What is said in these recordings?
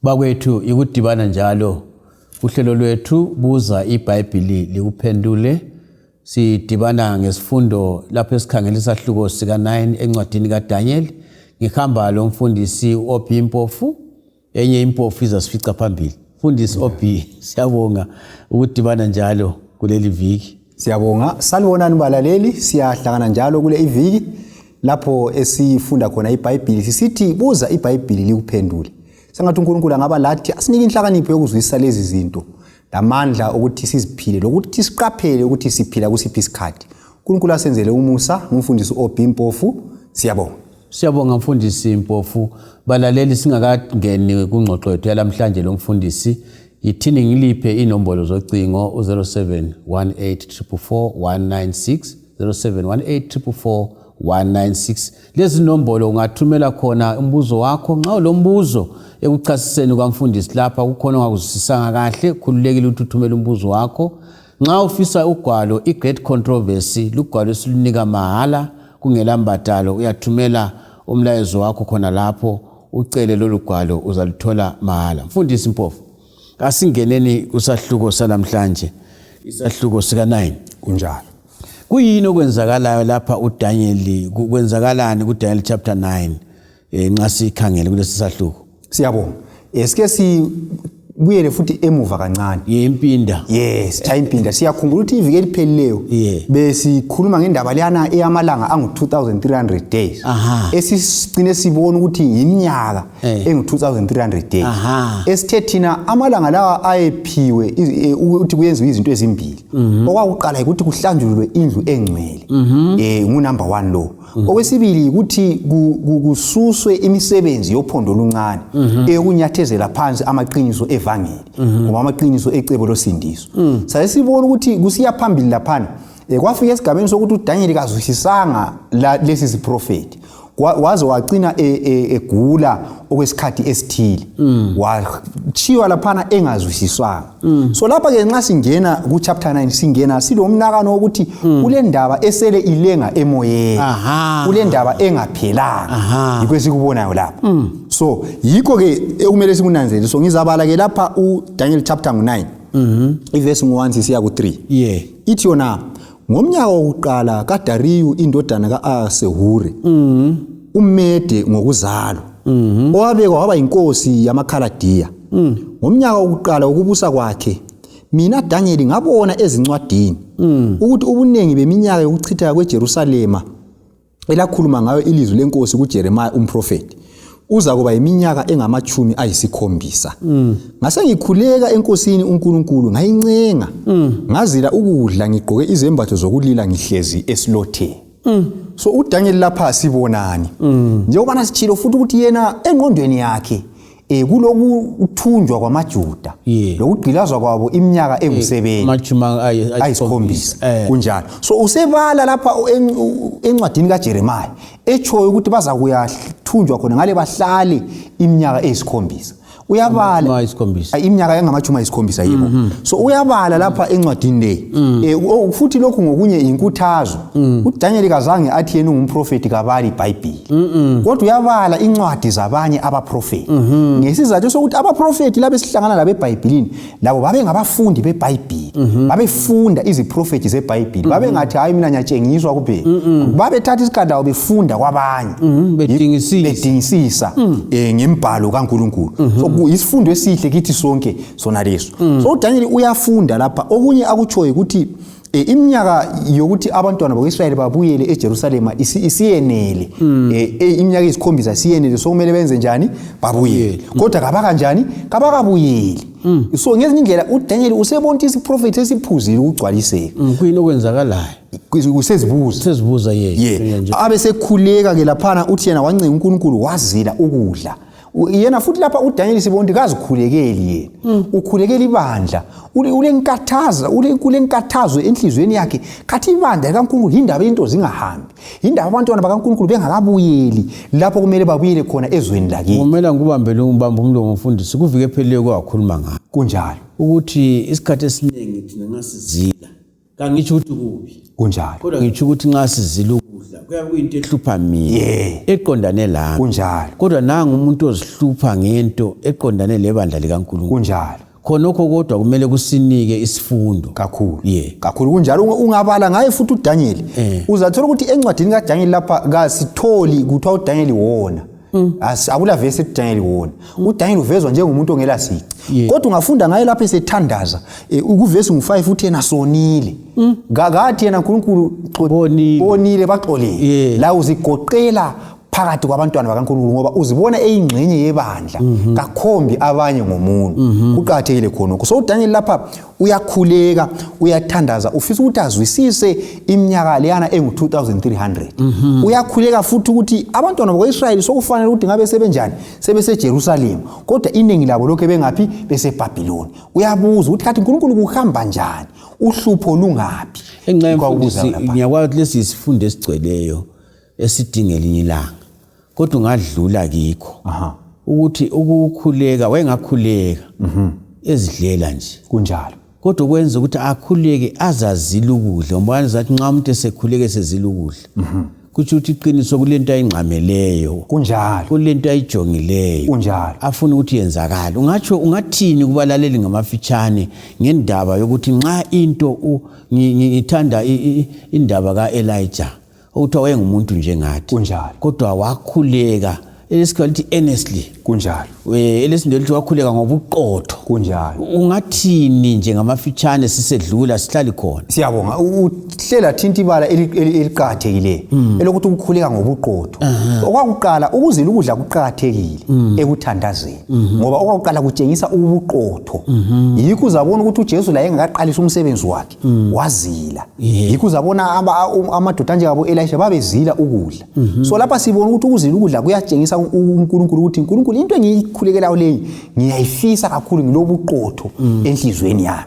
Bakwethu ikudibana njalo uhlelo lwethu buza iBhayibheli likuphendule. Sidibana ngesifundo lapho esikhangela isahluko sika 9 encwadini kaDaniel. Ngikhamba lo mfundisi Obi Mpofu, enye impofu izasifica phambili. Mfundisi Obi, siyabonga ukudibana njalo kuleli viki. Siyabonga, salibonani balaleli, siyahlangana njalo kule iviki lapho esifunda khona iBhayibheli. Sisithi buza iBhayibheli likuphendule. Sengathi uNkulunkulu angaba lathi asinike inhlakanipho yokuzwisisa lezi zinto, lamandla ukuthi siziphile lokuthi siqaphele ukuthi siphila kusiphi isikhathi. uNkulunkulu asenzele umusa umfundisi Obi Mpofu. Siyabonga. Siyabonga mfundisi Mpofu. Balaleli singakangeni kungxoxo yethu yalamhlanje lo mfundisi, yithini ngiliphe inombolo zocingo u0718444196 0718444196. Lezi nombolo ungathumela khona umbuzo wakho. Nxa lo mbuzo ekuchasiseni kwamfundisi lapha kukhona ongakuzwisisanga kahle, khululekile ukuthi uthumele umbuzo wakho. Nxa ufisa ugwalo iGreat Controversy, lugwalo esilunika mahala kungela mbadalo, uyathumela umlayezo wakho khona lapho ucele lolu gwalo uzalithola mahala. Mfundisi Mpofu, asingeneni kusahluko salamhlanje, isahluko sika 9. Kunjalo. Kuyini okwenzakalayo lapha uDaniel, kwenzakalani kuDaniel chapter 9 nxa sikhangele kulesi sahluko? Siyabonga. Esike sibuyele futhi emuva kancane. Impinda. Yes, impinda. Siyakhumbula ukuthi iviki eliphelileyo besikhuluma ngendaba leyana eyamalanga angu 2300 days. Esicine sibona ukuthi iminyaka engu 2300 days. Esithe thina amalanga lawa ayephiwe ukuthi kuyenziwe izinto ezimbili. Okwakuqala ukuthi kuhlanjulwe indlu engcwele. Ngu-number 1 lo. Okwesibili ukuthi kususwe imisebenzi yophondo oluncane ekunyathezela phansi amaqiniso evangeli ngoba amaqiniso ecebo losindiso. Sayesibona ukuthi kusiya phambili laphana kwafika esigabeni sokuthi uDaniel kazwisisanga lesi siprofeti, waze wagcina egula okwesikhathi esithile, wachiwa laphana engazwisiswanga. So lapha ke nxa singena ku chapter 9 singena silomnakano ukuthi kule ndaba esele ilenga emoyeni, kule ndaba engaphelanga, yikho esikubonayo lapha. So yikho ke ekumele sikunanzelele. So ngizabala ke lapha uDaniel chapter 9 iverse 1 siya ku 3. Ithi yona, ngomnyaka wokuqala kaDariyu indodana kaAsehure uMede ngokuzalwa, owabekwa waba inkosi yamakhaladiya, ngomnyaka wokuqala wokubusa kwakhe, mina Daniel ngabona ezincwadini ukuthi ubunengi beminyaka yokuchitha kweJerusalema elakhuluma ngayo ilizwi lenkosi kuJeremiah umprofeti uza kuba iminyaka engamachumi ayisikhombisa. Ngase ngikhuleka enkosini uNkulunkulu ngayincenga, ngazila ukudla ngigqoke izembatho zokulila ngihlezi esilotheni. So uDaniel lapha sibonani njengoba sitshilo futhi ukuthi yena engqondweni yakhe kuloku uthunjwa kwamaJuda lokugqilazwa kwabo iminyaka engu7 ayisikhombisa kunjalo. So usebala lapha encwadini kaJeremiah echoyo ukuthi baza kuyathunjwa khona ngale bahlale iminyaka eyisikhombisa. Uyabala iminyaka engamachumi ayisikhombisa yibo. So uyabala lapha encwadini le. Futhi lokhu ngokunye inkuthazo. uDaniel kazange athi yena ungumprofeti kabali iBhayibheli. Kodwa uyabala incwadi zabanye abaprofeti. Ngesizathu sokuthi abaprofeti laba esihlangana labo eBhayibhelini labo babe ngabafundi beBhayibheli. Babefunda iziprofeti zeBhayibheli. Babe ngathi hayi mina ngiyatshengiswa kuphela. Babe thatha isikadawo befunda kwabanye. Bedingisisa ngembhalo kaNkulunkulu. So isifundo esihle kithi sonke sona leso. So uDaniel uyafunda lapha okunye akuchoyo ukuthi iminyaka yokuthi abantwana bakwaIsrael babuyele eJerusalema isiyenele. Iminyaka eyisikhombisa siyenele, so kumele benze njani? Babuyele. Kodwa kabaka njani? Kabakabuyeli. So ngezinye indlela uDaniel usebona isiprofeti esiphuzile ukugcwaliseka. Kuyini okwenzakalayo? Usezibuza abe sekhuleka ke laphana uthi yena wancenga uNkulunkulu wazila ukudla. Yena futhi lapha uDaniel sibona kazikhulekeli yena. Ukhulekela ibandla. Ulenkathazo enhlizweni yakhe. Kathi ibandla kaNkulunkulu indaba into zingahambi. Indaba abantwana bakaNkulunkulu bengakabuyeli lapho kumele babuyele khona ezweni lakini. Kumele ngikubambele umlomo mfundisi kuvike ephelileyo kwakhuluma ngayo. Kunjalo. Ukuthi isikhathi esiningi thina ngasizila. Kangitsho ukuthi kubi. Kunjalo. Kodwa ngitsho ukuthi nxa sizila ukudla kuyabe kuyinto ehlupha mina eqondane lami kunjalo kodwa nanga umuntu ozihlupha ngento eqondane lebandla likaNkulunkulu kunjalo khonokho kodwa kumele kusinike isifundo kakhulu kakhulu kunjalo ungabala ngaye futhi uDaniel uzathola ukuthi encwadini kaDaniel lapha kasitholi kuthiwa uDaniel wona akula verse eDaniel wona uDaniel uvezwa njengomuntu ongela sici kodwa ungafunda ngaye lapha esethandaza ukuvesi ngu5 uthi yena sonile ngakathi yena uNkulunkulu bonile baxolile la uzigoqela phakathi kwabantwana bakaNkulunkulu ngoba uzibona eyingxenye yebandla kakhombi abanye ngomuntu kuqhathekile khonoko so uDaniel lapha uyakhuleka uyathandaza ufisa ukuthi azwisise iminyaka leyana engu2300 uyakhuleka futhi ukuthi abantwana bakwaIsrayeli sokufanele ukuthi ngabe sebenjani sebeseJerusalem kodwa iningi labo lokho bengaphi beseBhabhiloni uyabuza ukuthi kathi uNkulunkulu kuhamba njani uhlupho lungaphi engcayemfundisi ngiyakwazi lesi isifundo esigcweleyo esidingela inyilanga kodwa ungadlula kikho ukuthi ukukhuleka wayengakhuleka ezidlela nje kunjalo kodwa kwenza ukuthi akhuleke azazile ukudla ngoba zathi nxa umuntu esekhuleke sezile ukudla kuthi uthi iqiniso kulento ayingqameleyo kunjalo kulento ayijongileyo kunjalo afuna ukuthi yenzakala ungathini kubalaleli ngamafitshane ngendaba yokuthi nxa into ngithanda indaba kaElijah ukuthi wayengumuntu njengathi kunjalo kodwa wakhuleka elisikhathi earnestly kunjalo elesindelo lithi wakhuleka ngobuqotho kunjalo ungathini nje ngamafitshane sisedlula sihlali khona siyabonga uhlela thinta ibala eliqhathekile elokuthi ukukhuleka ngobuqotho okwakuqala ukuzila ukudla kuqhathekile ekuthandazeni ngoba okwakuqala kutshengisa ubuqotho yikho uzabona ukuthi uJesu la engakaqalisa umsebenzi wakhe wazila yikho uzabona amadoda njengabo Elisha babezila ukudla so lapha sibona ukuthi ukuzila ukudla kuyatshengisa uNkulunkulu ukuthi uNkulunkulu into engiyikhulekelayo leyi ngiyayifisa kakhulu ngilobuqotho enhlizweni yami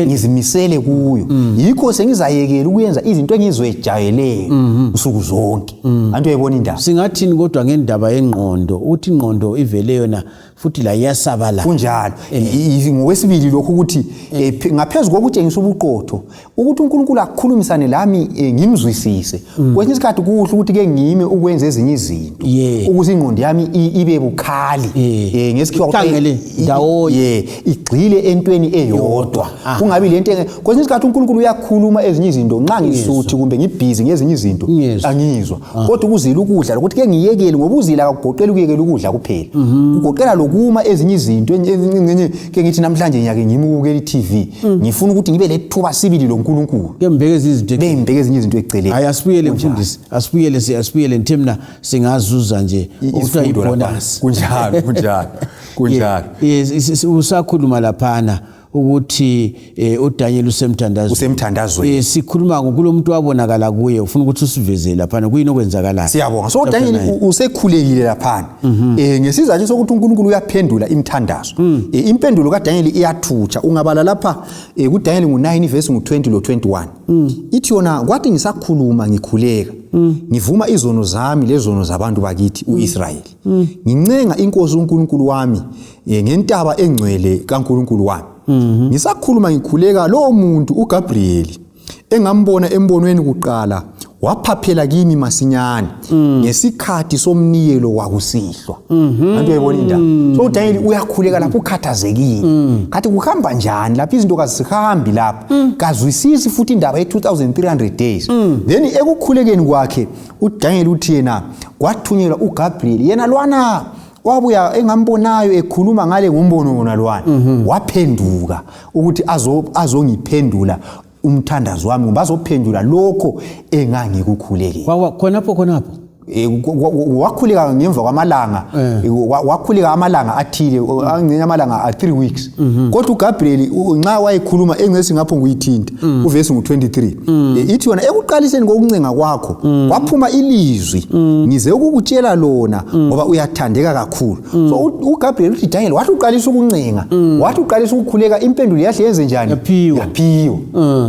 ngizimisele kuyo yikho sengizayekela ukuyenza izinto engizwejayeleyo usuku zonke antu uyayibona indaba singathini kodwa ngendaba yengqondo uthi ingqondo ivele yona futhi la iyasabala kunjalo ngokwesibili lokho ukuthi ngaphezulu kokutshengisa ubuqotho ukuthi uNkulunkulu akukhulumisane lami ngimzwisise kwesinye isikhathi kuhle ukuthi ke ngime ukwenza ezinye izinto ukuze ingqondo yami ibe bukhali ngesikhiwa ukuthi igxile entweni eyodwa kungabi lento kwesinye isikhathi uNkulunkulu uyakhuluma ezinye izinto nxa ngisuthi kumbe ngibhizi ngezinye izinto angizwa kodwa ukuzila ukudla ukuthi ke ngiyekele ngoba uzila akugoqela ukuyekela ukudla kuphela ugoqela lokuma ezinye izinto enye ke ngithi namhlanje ngiyake ngimukele iTV ngifuna ukuthi ngibe lethuba sibili loNkulunkulu ke mbekeza izinto bembekeza ezinye izinto eceleni hayi asibuyele mfundisi asibuyele nthemna singazuza nje ukuthiwa ibonus kunjalo usakhuluma laphana ukuthi uDaniel usemthandazweni sikhuluma ngokulomuntu wabonakala kuye ufuna ukuthi usiveze laphana kuyini okwenzakalayo siyabonga so uDaniel usekhulekile laphana ngesizathu sokuthi uNkulunkulu uyaphendula imthandazo impendulo kaDaniel iyathutsha ungabala lapha kuDaniel ngu9 verse ngu20 lo21 ithi yona kwathi ngisakhuluma ngikhuleka ngivuma izono zami lezono zabantu bakithi uIsrayeli ngincenga inkosi uNkulunkulu wami ngentaba engcwele kaNkulunkulu wami ngisakhuluma ngikhuleka lo muntu uGabriel engambona embonweni kuqala waphaphela kimi masinyane ngesikhathi somnikelo wakusihlwa antu uyayibona indaba so uDaniel uyakhuleka lapho ukhathazekile kathi kuhamba njani lapha izinto kazihambi lapha kazwisisi futhi indaba ye2300 days then ekukhulekeni kwakhe uDaniel uthi yena kwathunyelwa uGabriel yena lwana wabuya engambonayo ekhuluma ngale ngombono wona lwana waphenduka ukuthi azongiphendula umthandazo wami ngoba azophendula lokho engangikukhuleke khonapho wakhuleka ngemva kwamalanga wakhuleka amalanga athile angcenya amalanga a3 weeks kodwa uGabriel nxa wayekhuluma engcesi ngapho nguyithinta uverse ngu23 ithi yona ekuqaliseni kokuncenga kwakho waphuma ilizwi ngize ukukutshela lona ngoba uyathandeka kakhulu so uGabriel uthi Daniel wathi uqalisa ukuncenga wathi uqalisa ukukhuleka impendulo yahle yenze njani yaphiwa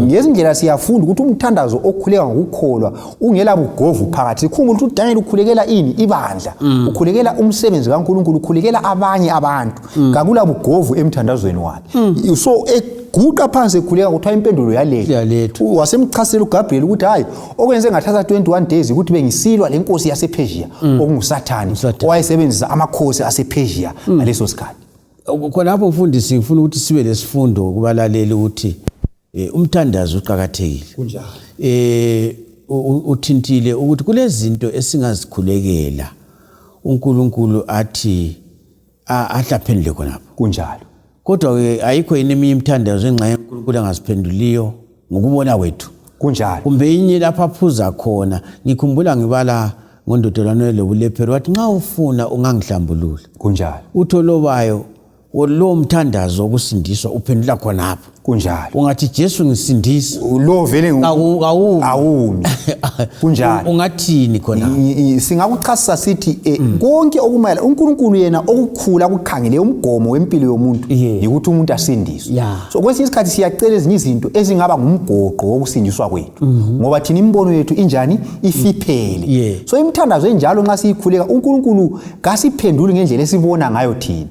ngezindlela siyafunda ukuthi umthandazo okhuleka ngokukholwa ungela bugovu phakathi khungula ukuthi uDaniel ukhulekela ini ibandla ukhulekela umsebenzi kaNkuluNkulu ukhulekela abanye abantu kakula bugovu emthandazweni wakhe so guqa phansi ekhuleka kuthiwa impendulo yalethu wasemchasela uGabriel ukuthi hayi okwenze ngathatha 21 days ukuthi bengisilwa lenkosi yasePersia okunguSathani owayesebenzisa amakhosi asePersia ngaleso sikhathi. Khona lapho mfundisi ngifuna ukuthi sibe lesifundo kubalaleli ukuthi umthandazo uqhakathekile. Kunjalo. Uthintile ukuthi kulezinto esingazikhulekela uNkulunkulu athi ahlaphendle khonapho. Kunjalo. Kodwa ayikho eminye imthandazo enxa yeNkulunkulu angasiphenduliyo ngokubona kwethu. Kunjalo. Kumbe inye lapha aphuza khona ngikhumbula ngibala ngondodelano lobulepheri wathi nxa ufuna ungangihlambulula. Kunjalo. Utholobayo lo mthandazo wokusindiswa uphendula khonapho. Kunjalo. Ungathi Jesu ngisindisa lo vele awumi. Kunjalo. Ungathini khona? Singakuchasisa sithi konke okumayela uNkulunkulu yena okukhula kukhangele umgomo wempilo yomuntu ukuthi umuntu asindiswe. So kwesinye isikhathi siyacela ezinye izinto ezingaba ngumgoqo wokusindiswa kwethu ngoba thina imbono yethu injani ifiphele. So imthandazo enjalo nxa siyikhuleka uNkulunkulu kasiphenduli ngendlela esibona ngayo thina.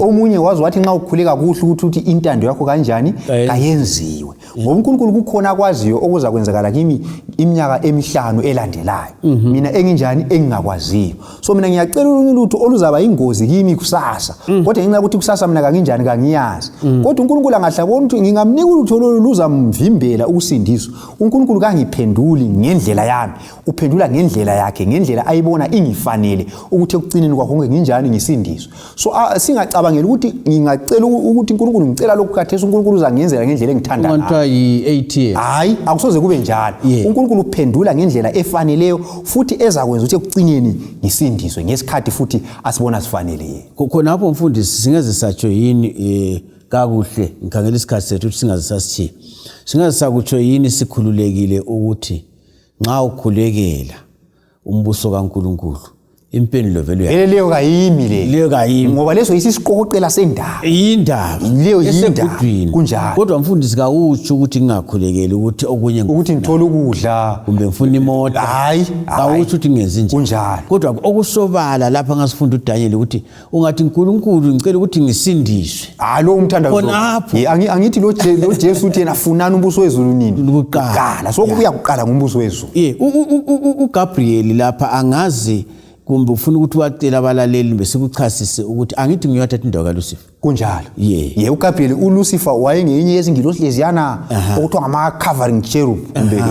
Omunye wazi wathi nxa ukhuleka kuhle ukuthi intando yakho kanjani kayenziwe ngoba uNkulunkulu kukhona akwaziyo okuza kwenzakala kimi iminyaka emihlanu elandelayo mina enginjani engingakwaziyo so mina ngiyacela ulutho oluzaba ingozi kimi kusasa kodwa ngenxa ukuthi kusasa mina kanginjani kangiyazi kodwa uNkulunkulu angahlabona ukuthi ngingamnika ulutho oluzamvimbela ukusindiswa uNkulunkulu kangiphenduli ngendlela yami uphendula ngendlela yakhe ngendlela ayibona ingifanele ukuthi ekucineni kwakho konke nginjani ngisindiswe so singacabangela ukuthi ngingacela ukuthi uNkulunkulu ngicela lokhu khathesi uNkulunkulu uzangenzela ngendlela engithanda ngayo. Kwantwa yi-ATM. Hayi akusoze kube njalo. uNkulunkulu uphendula ngendlela efaneleyo futhi ezakwenza ukuthi ekucineni ngisindiswe ngesikhathi futhi asibona sifanele. Khonapho mfundisi singeze satsho yini kakuhle ngikhangela isikhathi sethu ukuthi singaze sasithi. Singeze sakutsho yini sikhululekile ukuthi nxa ukhulekela umbuso kaNkulunkulu impendulo vele leyo kayimi leyo kayimi ngoba leso yisisiqoqela sendaba indaba leyo yindaba kunjalo kodwa mfundisi kawutsho ukuthi ngingakhulekeli ukuthi okunye ukuthi ngithola ukudla kumbe ngifuna imoto hayi kawutsho ukuthi ngenze nje kunjalo kodwa okusobala lapha ngasifunda uDaniel ukuthi ungathi uNkulunkulu ngicela ukuthi ngisindiswe lo umthandazo khonapho angithi lo Jesu uthi yena funana umbuso wezulu nini ukuqala so kuya kuqala ngumbuso wezulu uGabriel lapha angazi kumbe ufuna ukuthi wacela abalaleli besikuchasise ukuthi angithi ngiyothatha indawo kaLucifer kunjalo uGabriel uLucifer wayengenye yezingilosi leziyana okuthiwa ngama covering cherub kumbe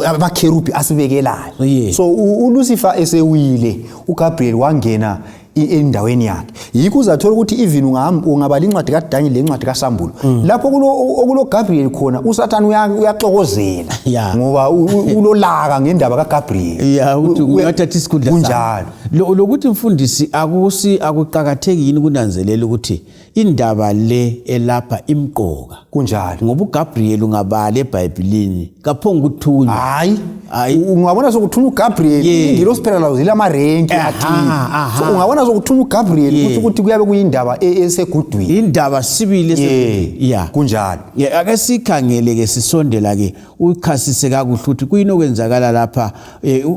amakherubi asibekelayo so uLucifer esewile uGabriel wangena endaweni yakhe yikho uzathola ukuthi even ungabala incwadi kaDaniel lencwadi kaSambulo lapho okulo Gabriel khona uSathane uyaxokozela ngoba ulolaka ngendaba kaGabriel ukuthi uyathatha isikhundla kunjalo lokuthi mfundisi akuqhakatheki yini kunanzelela ukuthi indaba le elapha imqoka kunjalo ngoba uGabriel ungabala eBhayibhelini kaphonga ukuthunywa hayi ungabona sokuthunywa uGabriel ingilosi phela lawo zila marenki athini so ungabona sokuthunywa uGabriel ukuthi kuyabe kuyindaba esegudwini indaba sibili kunjalo ake sikhangele ke sisondela ke ukhasise kakuhle ukuthi kuyini okwenzakala lapha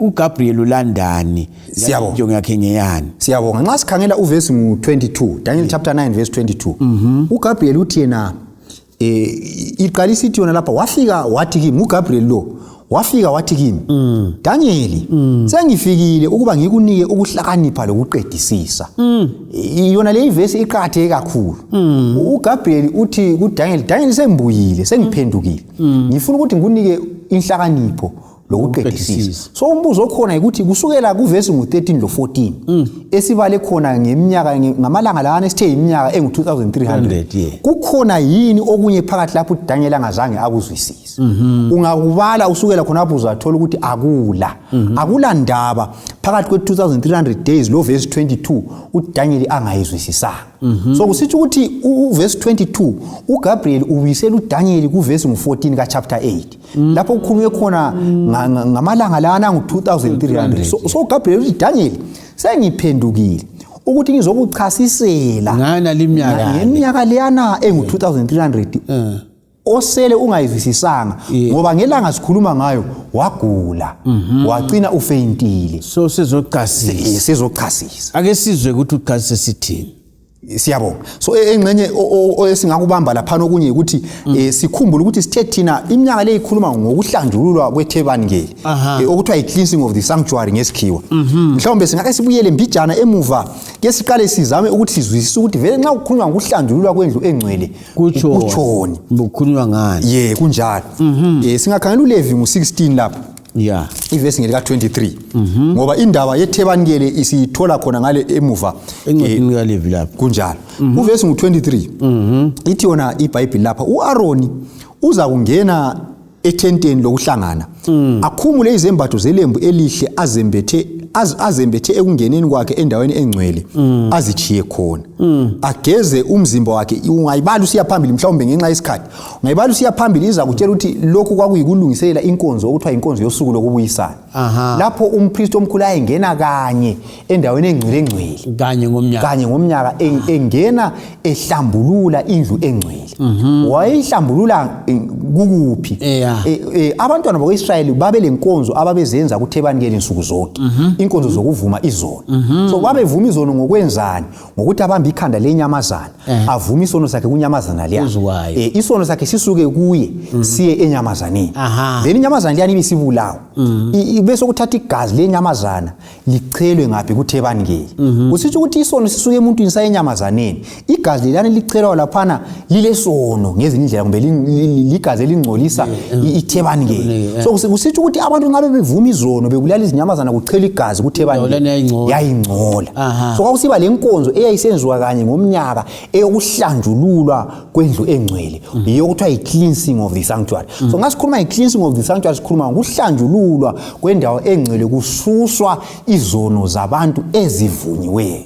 uGabriel ulandani siyabonga yakhe ngeyani siyabonga nxa sikhangela uverse mu22 Daniel chapter 9 verse 22 uGabriel uthi yena iqalisa ithi yona lapha wafika wathi kimi uGabriel lo wafika wathi kimi Daniel sengifikile ukuba ngikunike ukuhlakanipha lokuqedisisa yona le verse iqhatheke kakhulu uGabriel uthi kuDaniel sengibuyile sengiphendukile ngifuna ukuthi ngikunike inhlakanipho lokuqedisisa so umbuzo okhona ukuthi kusukela kuverse ngu13 lo14 esibale khona ngeminyaka ngamalanga lana sithe iminyaka engu2300 kukhona yini okunye phakathi lapho uDaniel angazange akuzwisise ungakubala usukela khona lapho uzathola ukuthi akula ndaba phakathi kwe2300 days lo verse 22 uDaniel angayizwisisanga so kusithi ukuthi uverse 22 uGabriel ubuyisela uDaniel kuverse ngu14 ka chapter 8 lapho kukhulunywe khona ngamalanga lana ngu2300 so Gabriel uthi Daniel sengiphendukile ukuthi ngizokuchasisela ngana leminyaka ngeminyaka leyana engu2300 osele ungayizwisisanga ngoba ngelanga sikhuluma ngayo wagula wagcina ufeyintile so sezochasisa ake sizwe ukuthi uchasise sithini. Siyabonga. So engxenye esingakubamba lapha okunye ukuthi sikhumbule ukuthi sithe thina iminyaka le ikhuluma ngokuhlanjululwa kweThebani okuthiwa i-cleansing of the sanctuary ngesikhiwa. Mhlawumbe singake sibuyele mbijana emuva ke siqale sizame ukuthi sizwisise ukuthi vele nxa ukukhulunywa ngokuhlanjululwa kwendlu engcwele kuthoni ukukhulunywa ngani. Kunjalo. Singakhangela uLevi ngo16 lapha. Ivesi ngelika 23 ngoba indaba yeThebanikele isithola khona ngale emuva encwadini kaLevi lapha kunjalo. Uvesi ngu23 ithi yona iBhayibheli lapha uAaroni uza kungena ethenteni lokuhlangana akhumule izembatho zelembu elihle azembethe ekungeneni kwakhe endaweni engcwele azichiye khona ageze umzimba wakhe. Ungayibala usiya phambili mhlawumbe ngenxa yesikhathi ungayibala usiya phambili iza kutshela ukuthi lokhu kwakuyikulungiselela inkonzo okuthiwa inkonzo yosuku lokubuyisana lapho umpriest omkhulu ayengena kanye endaweni engcwele kanye ngomnyaka engena ehlambulula indlu engcwele. Wayehlambulula kukuphi? Abantwana bakwaIsrayeli babelenkonzo ababezenza kuThebanikele insuku zonke inkonzo zokuvuma izono. So babevuma izono ngokwenzani ngokuthi abamba ikhanda lenyamazana avuma isono sakhe kunyamazana leya isono sakhe sisuke kuye siye enyamazaneni then inyamazana leya ibisibulawa bese ukuthatha igazi lenyamazana lichelwe ngaphi kuThebanikele. Kusitsho ukuthi isono sisuke emuntwini sayenyamazaneni igazi lelana lichelwa laphana lilesono ngezinye indlela kumbe ligazi elingcolisa iThebanikele. So kusitsho ukuthi abantu ngabe bevuma izono bekulala izinyamazana kuchela igazi kuThebanikele yayingcola. So kwakusiba lenkonzo eyayisenziwa kanye ngomnyaka eyokuhlanjululwa kwendlu engcwele eyokuthiwa i-cleansing of the sanctuary. So ngasikhuluma i-cleansing of the sanctuary sikhuluma ngokuhlanjululwa kwendawo engcwele kususwa izono zabantu ezivunyiweyo.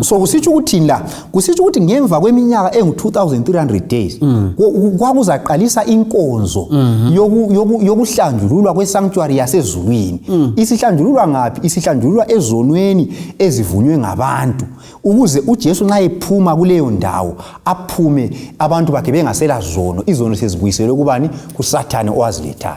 So kusitsho ukuthi ngemva kweminyaka engu-2300 days kwakuzaqalisa inkonzo yokuhlanjululwa kwesanctuary yasezulwini. Isihlanjululwa ngaphi? Isihlanjululwa ezonweni ezivunywe ngabantu ukuze uJesu nxa ephuma kuleyo ndawo aphume abantu bakhe bengasela zono izono sezibuyiselwe kubani? KuSathane owazilethayo.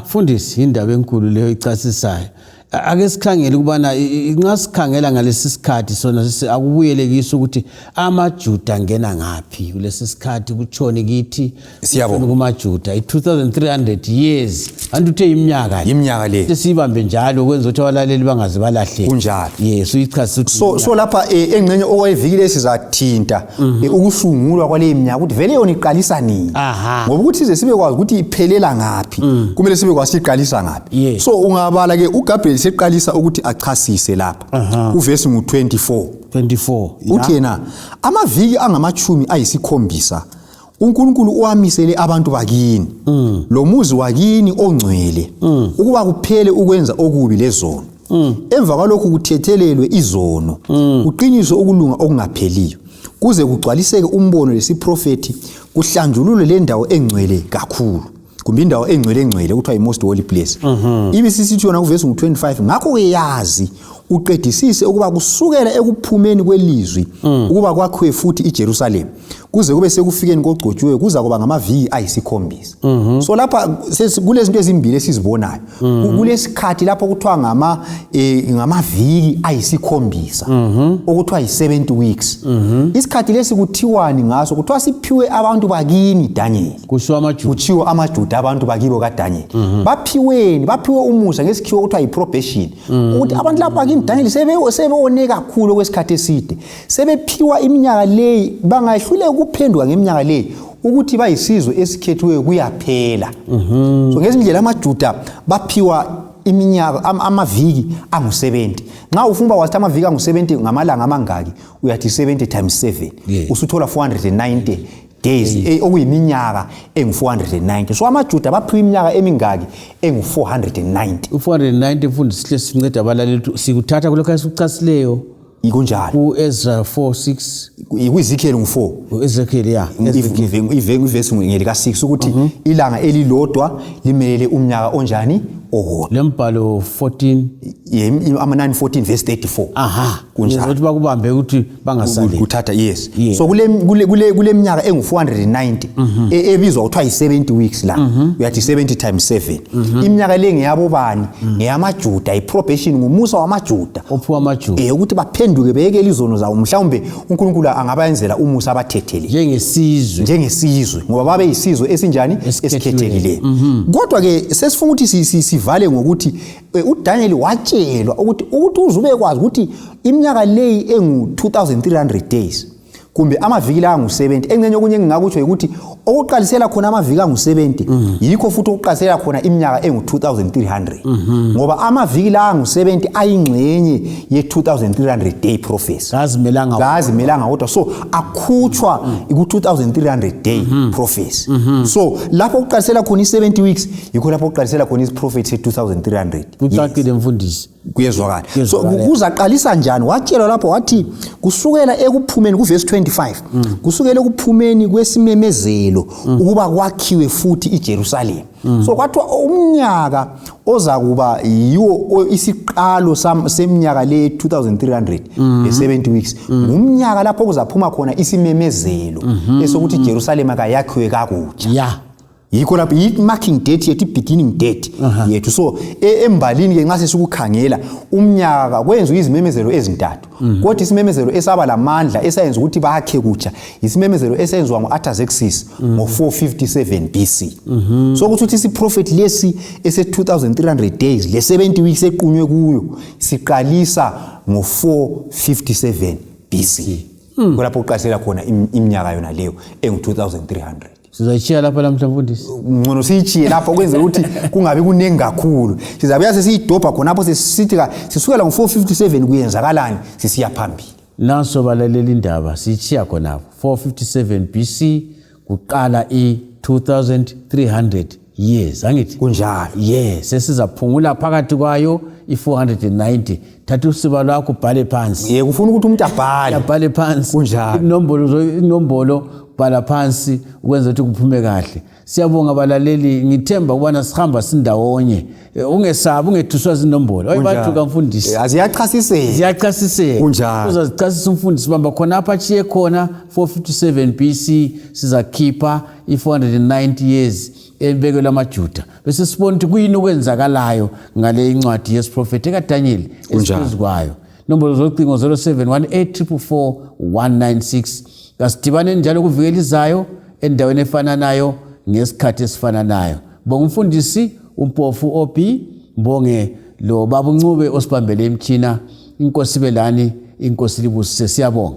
Mfundisi indaba enkulu leyo icasisayo. Ake sikhangele kubana nxa sikhangela ngalesi sikhathi sona akubuyelekisa ukuthi amaJuda angena ngaphi kulesi sikhathi kutshone kithi siyabona kumaJuda i2300 years anduthe iminyaka le sibambe njalo kwenza ukuthi abalaleli bangaze balahleke kunjalo. Yes uyichasisa so lapha engcenye okwayivikile sizathinta ukusungulwa kwale iminyaka ukuthi vele yona iqalisa nini ngoba ukuthi size sibe kwazi ukuthi iphelela ngaphi kumele sibe kwazi iqalisa ngaphi. So ungabala ke uGabriel seqalisa ukuthi achasise lapha uvesi ngu24 uthi yena amaviki angamachumi ayisikhombisa uNkulunkulu owamisele abantu bakini lo muzi wakini ongcwele ukuba kuphele ukwenza okubi lezono emva kwalokhu kuthethelelwe izono kuqiniswe ukulunga okungapheliyo kuze kugcwaliseke umbono lesiprofeti kuhlanjululwe le ndawo engcwele kakhulu kumbe indawo engcwele kuthiwa i-most holy place. Ibisisithi yona kuvesi ngu25 ngakho ke yazi uqedisise ukuba kusukela ekuphumeni kwelizwi ukuba kwakhiwe futhi iJerusalem kuze kube sekufikeni kogcotshiwe kuza kuba ngamaviki ayisikhombisa. So lapha kulezinto ezimbili esizibonayo kulesikhathi lapho kuthiwa ngamaviki ayisikhombisa okuthiwa yi70 weeks. Isikhathi lesi kuthiwani ngaso? Kuthiwa siphiwe abantu bakini Daniel kutshiwo amaJuda abantu bakibo kaDaniel baphiwe umusa ngesikhiwo kuthiwa yi-probation ukuthi abantu lapha bakini Daniel sebewone kakhulu kwesikhathi eside sebephiwa iminyaka le bangahlule ukuphenduka ngeminyaka le ukuthi bayisizwe esikhethiwe kuyaphela. So ngezindlela amaJuda baphiwa iminyaka amaviki angu70. Nxa ufuna wathi amaviki angu70 ngamalanga amangaki uyathi 70 times 7 usuthola 490 days okuyiminyaka engu490. So amaJuda baphiwa iminyaka emingaki engu490. U490 mfundisi sihle sinceda abalaleli sikuthatha kulokho esikuchasileyo ikunjalo kuEzra 4:6 kuEzekiel 4 uEzekiel ivesi ngelika 6 ukuthi ilanga elilodwa limelele umnyaka onjani ohona. Lembhalo 14 ama 914 verse 34 kunjalo ukuthi bakubambe ukuthi bangasali kuthatha yes so kule minyaka engu490 ebizwa ukuthiwa yi70 weeks la uyathi 70 times 7 iminyaka le ngiyabo bani ngiyamajuda iprobation ngumusa wamajuda ophuwa amajuda ukuthi baphenduke beyekele izono zawo mhlawumbe uNkulunkulu angabayenzela umusa abathethele njengesizwe ngoba babe yisizwe esinjani esikhethekile kodwa ke sesifuna ukuthi sivale ngokuthi uDaniel watshelwa ukuthi uzube kwazi ukuthi iminyaka leyi engu2300 days kumbe amaviki la angu70 encenye okunye engingakutsho ukuthi okuqalisela khona amaviki angu70 yikho futhi okuqalisela khona iminyaka engu2300 ngoba amaviki la angu70 ayingxenye ye2300 day prophecy kazimelanga kodwa so akhutshwa ku2300 day prophecy so lapho okuqalisela khona i70 weeks yikho lapho okuqalisela khona isiprophecy se2300 kucacile mfundisi kuyezwakala so kuzaqalisa njani watshelwa lapho wathi kusukela ekuphumeni kuverse 25 kusukela ekuphumeni kwesimemezelo ukuba kwakhiwe futhi iJerusalem so kwathiwa umnyaka ozakuba yiwo isiqalo seminyaka le 2300 le70 weeks ngumnyaka lapho kuzaphuma khona isimemezelo esokuthi iJerusalem akayakhiwe kakutsha yikho lapho marking date yethu beginning date yethu so embalini ke nxa sesikukhangela umnyaka kwenziwa izimemezelo ezintathu kodwa isimemezelo esaba lamandla esayenza ukuthi bakhe kutsha isimemezelo esenziwa ngoArtaxerxes ngo457 BC so kuthi isiprophet lesi ese2300 days le70 weeks equnywe kuyo siqalisa ngo457 BC kulapho uqasela khona iminyaka yona leyo engu2300 sizayichiya lapha namhla mfundisi ngcono siyichiye lapha kwenze ukuthi kungabi kunengi kakhulu sizabuya sesiyidobha khona lapho sesithi sisukela ngo457 kuyenzakalani sisiya phambili naso balalela indaba siyichiya khona 457 BC kuqala i2300 years angithi kunjalo sesizaphungula phakathi kwayo i490 thatha usiba lwakho ubhale phansi kufuna ukuthi umuntu abhale phansi kunjalo inombolo bhala phansi ukwenza ukuthi kuphume kahle siyabonga abalaleli ngithemba ukubana sihamba sindawonye ungesabi ungethuswa zinombolo ayibathuka mfundisi ziyachasiseka kunjalo uzazichasisa umfundisi bamba khona apha achiye khona 457 BC sizakhipha i490 years embekelwe amaJuda bese sibona ukuthi kuyini okwenzakalayo ngale incwadi yesprofeti kaDaniel esiphezukwayo nombolo zocingo 0718444196 kasidibane njalo kuvikela izayo endaweni efana nayo ngesikhathi esifana nayo bonga umfundisi umpofu obi mbonge lo baba uncube osibambele imtshina inkosi belani inkosi libusise siyabonga